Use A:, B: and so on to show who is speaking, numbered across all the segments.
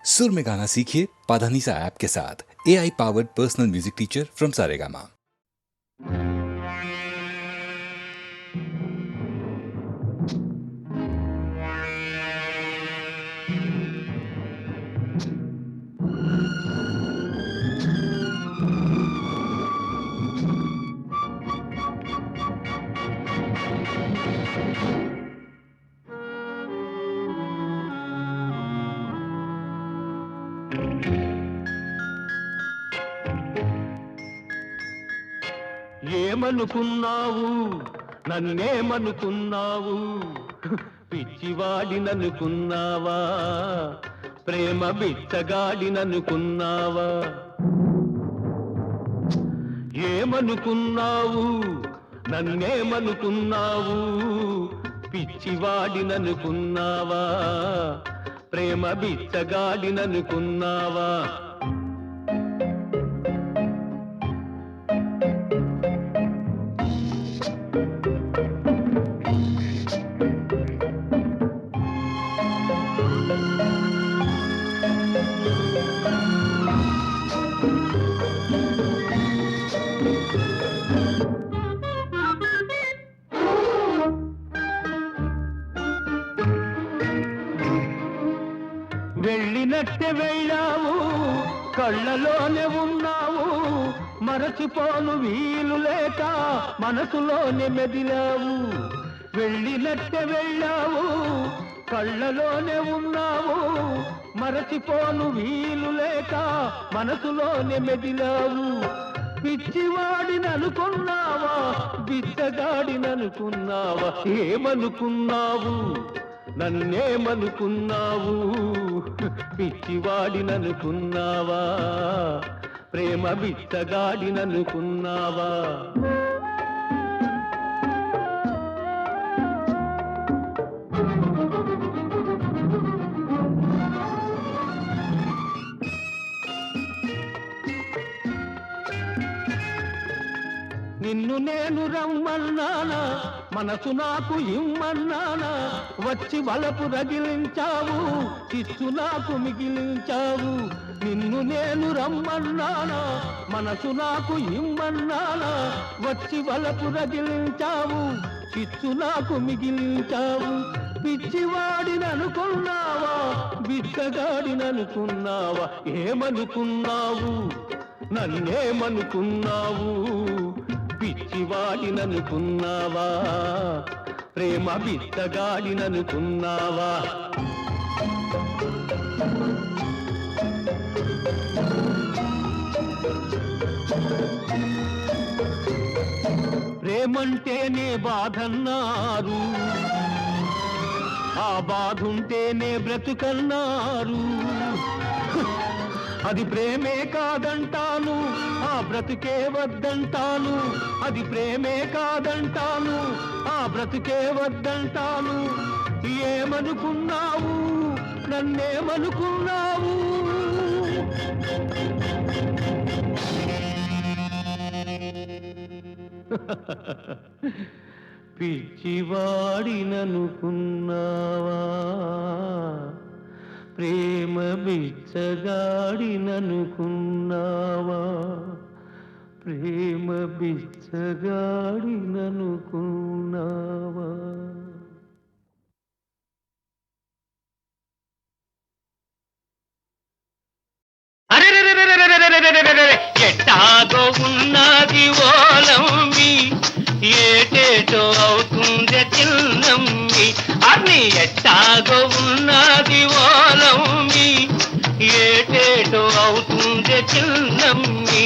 A: सुर में गाना सीखिए पाधानीसा ऐप के साथ। AI powered personal music teacher from Saregama.
B: ఏమనుకున్నావు నన్నేమనుకున్నావు పిచ్చివాడిననుకున్నావా ప్రేమ బిచ్చగాడిననుకున్నావా ఏమనుకున్నావు నన్నేమనుకున్నావు పిచ్చివాడిననుకున్నావా ప్రేమ బిచ్చగాడిననుకున్నావా వెళ్ళినట్టే వెళ్ళావు కళ్ళలోనే ఉన్నావు మరచిపోను వీలు లేక మనసులోనే మెదిలావు వెళ్ళినట్టే వెళ్ళావు కళ్ళలోనే ఉన్నావు మరచిపోను వీలు లేక మనసులోనే మెదిలావు పిచ్చివాడిననుకున్నావా బిచ్చగాడిననుకున్నావా ఏమనుకున్నావు నన్నేమనుకున్నావు పిచ్చివాడిననుకున్నావా ప్రేమ బిచ్చగాడిననుకున్నావా నిన్ను నేను రమ్మన్నానా మనసు నాకు ఇమ్మన్నానా వచ్చి వలపు రగిలించావు చిచ్చు నాకు మిగిలించావు నిన్ను నేను రమ్మన్నానా మనసు నాకు ఇమ్మన్నానా వచ్చి వలపు రగిలించావు చిచ్చు నాకు మిగిలించావు పిచ్చివాడిననుకున్నావా బిచ్చగాడిననుకున్నావా ఏమనుకున్నావు నన్నేమనుకున్నావు పిచ్చివాడిననుకున్నావా ప్రేమ బిచ్చగాడిననుకున్నావా ప్రేమంటేనే బాధన్నారు ఆ బాధుంటేనే బ్రతుకన్నారు అది ప్రేమే కాదంటాను ఆ బ్రతుకే వద్దంటాను అది ప్రేమే కాదంటాను ఆ బ్రతుకే వద్దంటాను ఏమనుకున్నావు నన్నేమనుకున్నావు పిచ్చివాడిననుకున్నావా ప్రేమ బిచ్చగాడిననుకున్నావా ప్రేమ బిచ్చగాడిననుకున్నావా ఎట్టాగో ఉన్నది ఓలమ్మి ఏటేటో అవుతుంది చిన్నమ్మి అన్ని ఎట్టాగో ఉన్నది ఓలమ్మి ఏటేటో అవుతుంది చిన్నమ్మి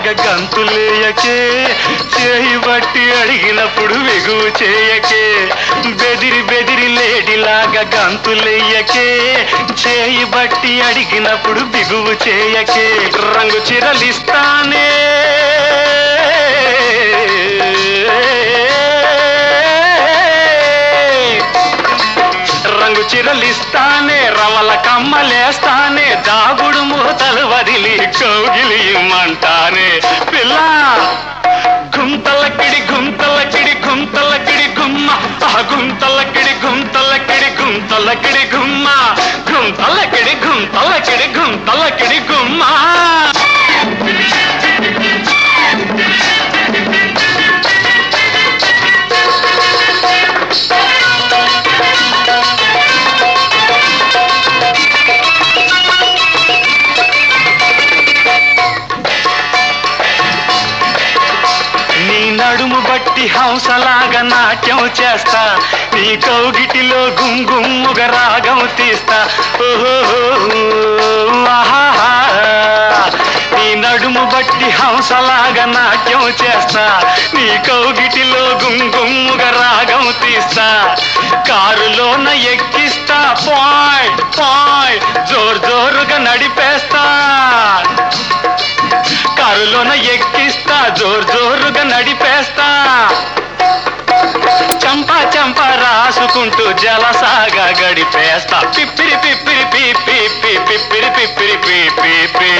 B: లేడిలాగా గంతులేయకే, చేయి బట్టి అడిగినప్పుడు వెగువు చేయకే. బెదిరి బెదిరి లేడిలాగా గంతులేయకే, చేయి బట్టి అడిగినప్పుడు బిగువు చేయకే. రంగు చిరలిస్తానే రంగు చిరలిస్తానే, రవల కమ్మలేస్తానే, దాగుడు మూతలు వదిలి కౌగిలియమంటానే. పిల్ల గుంతలకిడి గుంతలకిడి గుంతలకిడి గుమ్మ, గుంతలకిడి గుంతలకిడి గుంతలకిడి గుమ్మ, గుంతలకిడి గుంతలకిడి గుంతలకిడి గుమ్మ. నడుము బట్టి హంసలాగా నాట్యం చేస్తా, నీ కౌగిటిలో గుంగుమ్ముగ రాగం తీస్తా. ఓహో ఆహా, నీ నడుము బట్టి హంసలాగా నాట్యం చేస్తా, నీ కౌగిటిలో గుంగుమ్ముగ రాగం తీస్తా. కారులోన ఎక్కిస్తా, పాయ్ పాయ్ జోరు జోరుగా నడిపేస్తా. కారులోన ఎక్కిస్తా, జోరు జోరుగా నడిపేస్తా. చంపా చంపా రాసుకుంటూ జలసాగా గడిపేస్తా. పిప్పిరి పిప్పిరి పీపి పిప్పిరి పిప్పిరి పీపి.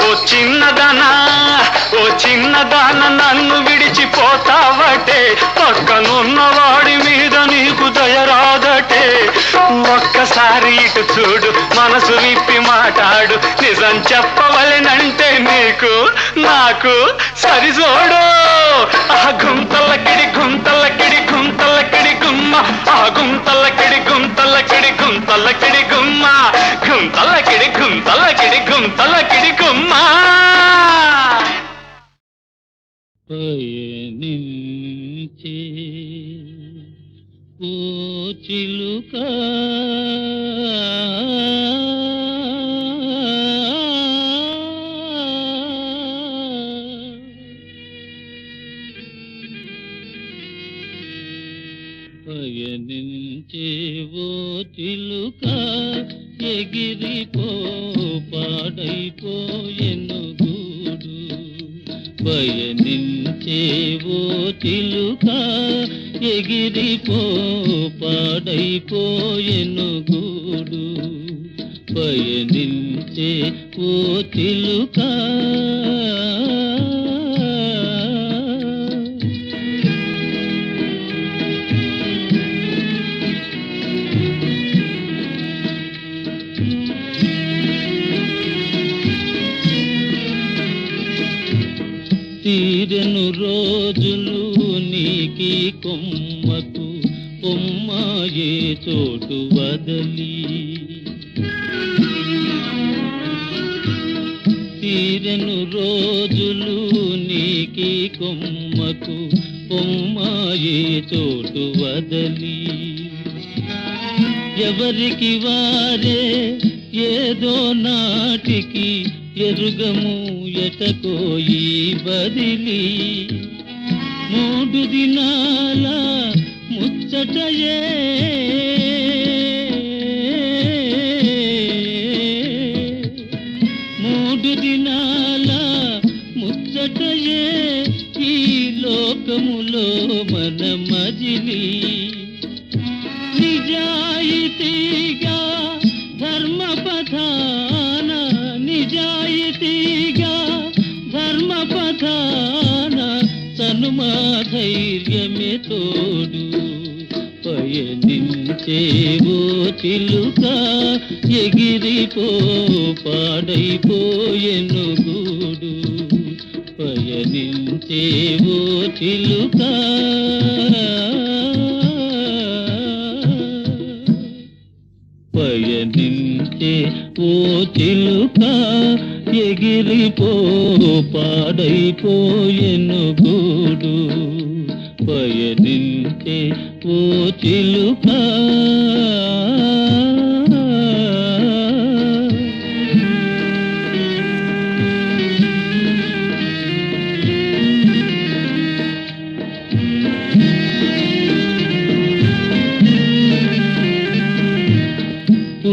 B: ఓ చిన్నదానా ఓ చిన్నదాన నన్ను విడిచిపోతావటే, పక్కనున్నవాడి మీద నీకు దయరాదటే. ఒక్కసారి ఇటు చూడు, మనసు విప్పి మాట్లాడు, నిజం చెప్పవలెనంటే నీకు నాకు సరిజోడు. గుంతలకిడి గుంతలకిడి గుంతలకిడి గుమ్మ, గుంతలకిడి గుంతలకిడి గుంతలకిడి గుమ్మ, గుంతలకిడి గుంతలకిడి గుంతలకిడి గుమ్మ.
C: పయనించే ఓ చిలుక పయనించే ఓ చిలుక, ఎగిరిపో పాడైపోయెను గూడు. పయనించే ఓ చిలుక, ఎగిరిపో పాడైపోయెను గూడు. పయనించే ఓ చిలుక. తీరెను రోజులు నీకి కొమ్మకు, కొమ్మాయే చోటు వదలి. తీరెను రోజులు నీకి కొమ్మకు, కొమ్మాయే చోటు వదలి. ఎవరికి వారే ఏదో నాటికి, ఎరుగము ఎటకోయి బదిలి. 3 దినాల ముచ్చటయే, 3 దినాల ముచ్చటయే ఈ లోకములో మన మజిలి. నిజాయితీగా ధర్మపథాన, నిజాయితీగా ధర్మపథాన, తనుమా ధైర్యమే తోడు. పయనించే ఓ చిలుక, ఎగిరిపో పాడైపోయెను గూడు. పయనించే ఓ చిలుక. పయనించే ఓ చిలుక, ఎగిరిపో పాడైపోయెను గూడు. పయనించే ఓ చిలుక.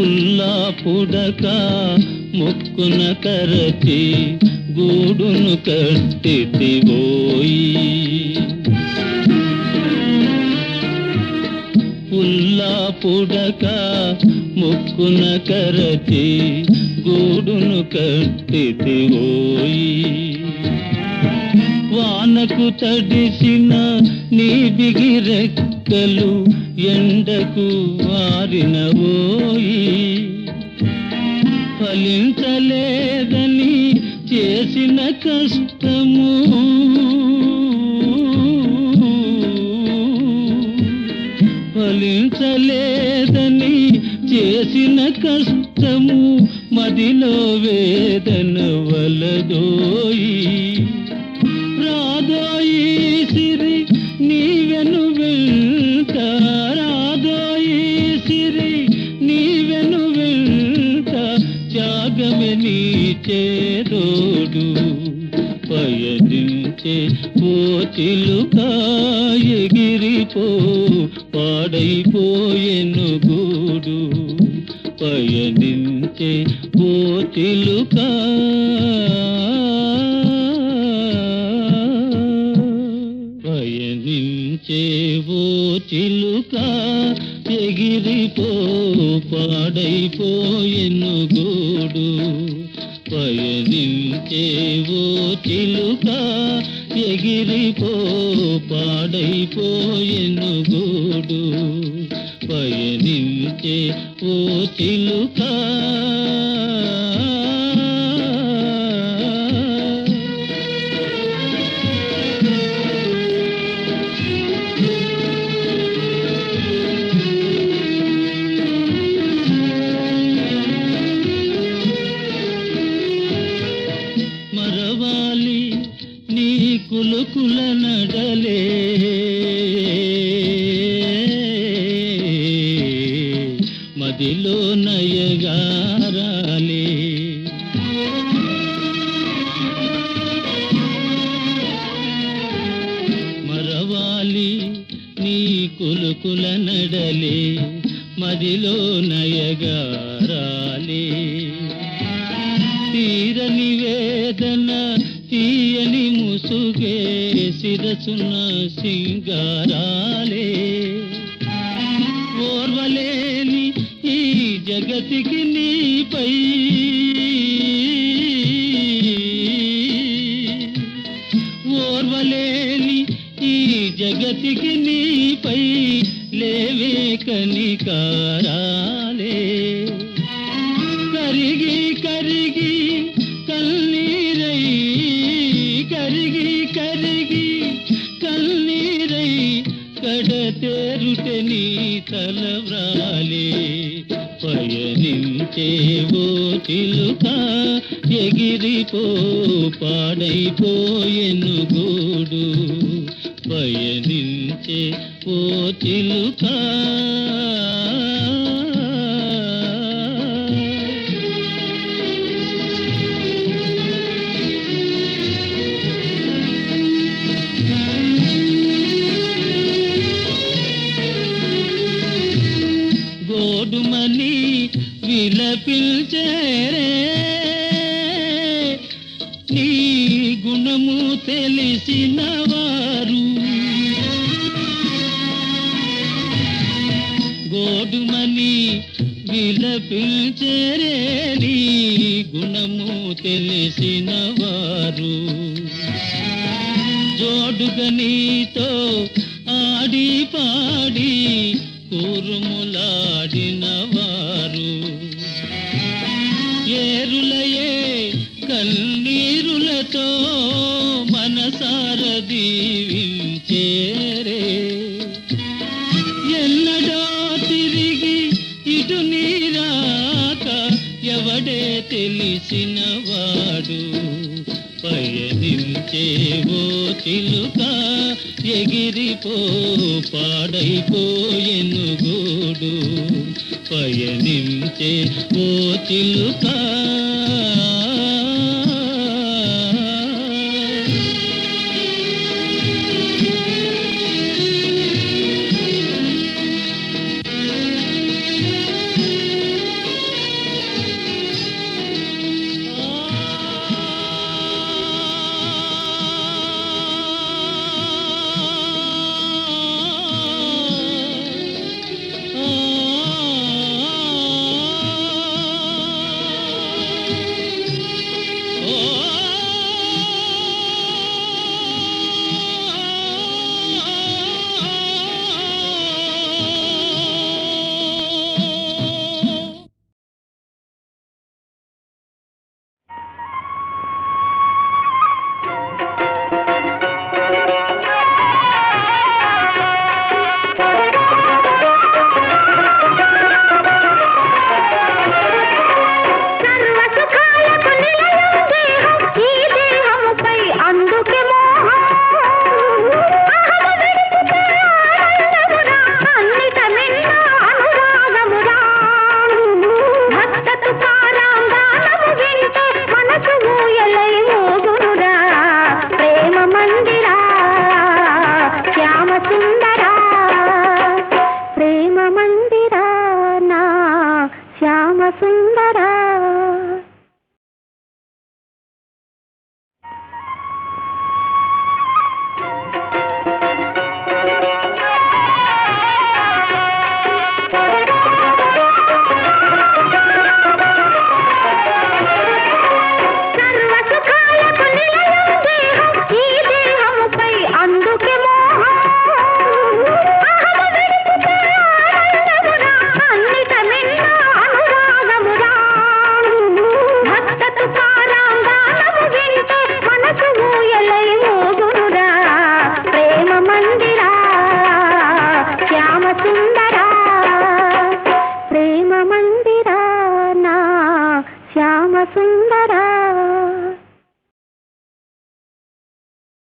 C: పుల్లా పుడక ముక్కున కరచి గూడును కట్టితివోయి. పుల్లా పుడక ముక్కున కరచి గూడును కట్టితివోయి. వానకు తడిసిన నీ బిగిరెక్కలు ఎండకు ఆరినవోయి. ఫలించలేదని చేసిన కష్టము ఫలించలేదని చేసిన కష్టము మదిలో వేదన వలదోయి. రాదోయి సిరి నీవెను వెంట, రాదోయి సిరి నీవెను వెంట, త్యాగమే నీ చేదోడు. పయనించే ఓ చిలుక ఎగిరిపో, పాడైపోయెను గూడు. పయనించే ఓ చిలుక పయనించేవో చిలుక ఎగిరిపో, పాడైపోయెను గూడు. పయనించేవో చిలుక ఎగిరిపో, పాడైపోయెను గూడు. పయనించే ఓ చిలుక మరవాలి నీ కులుకుల నడలే, మదిలో నయగారాలే. మరవాలి నీ కులుకుల నడలే, మదిలో నయగారాలే. తీరని వేదన తీయని ముసుగే శిరసున సింగారాలే. ఓర్వలేని ఈ జగతికి నీపై ఓర్వలేని ఈ జగతికి నీపై లేవే కనికారాలే. కరిగి కరిగి కన్నీరై, కరిగి కరిగి కన్నీరై, కడతేరుటే నీ తలవ్రాలే. పయనించేవో చిలుక ఎగిరిపో, పాడైపోయెను గూడు. పయనించే ఓ చిలుక గోడుమని విలపించేరే, నీ గుణము తెలిసిన వారు. గోడుమని విలపించేరే, నీ గుణము తెలిసిన వారు. జోడుగా నీతో ఆడి పాడి కూరుములాడిన వారు. ఏరులయే కన్నీరులతో మనసార దీవించేరే. ఎన్నడో తిరిగి ఇటు నీరాక ఎవడే తెలిసిన వాడు. పయనించేవో చిలుక ఎగిరిపో, పాడైపోయెను గూడు. పయనించే ఓ చిలుక
D: శ్యామ సుందరా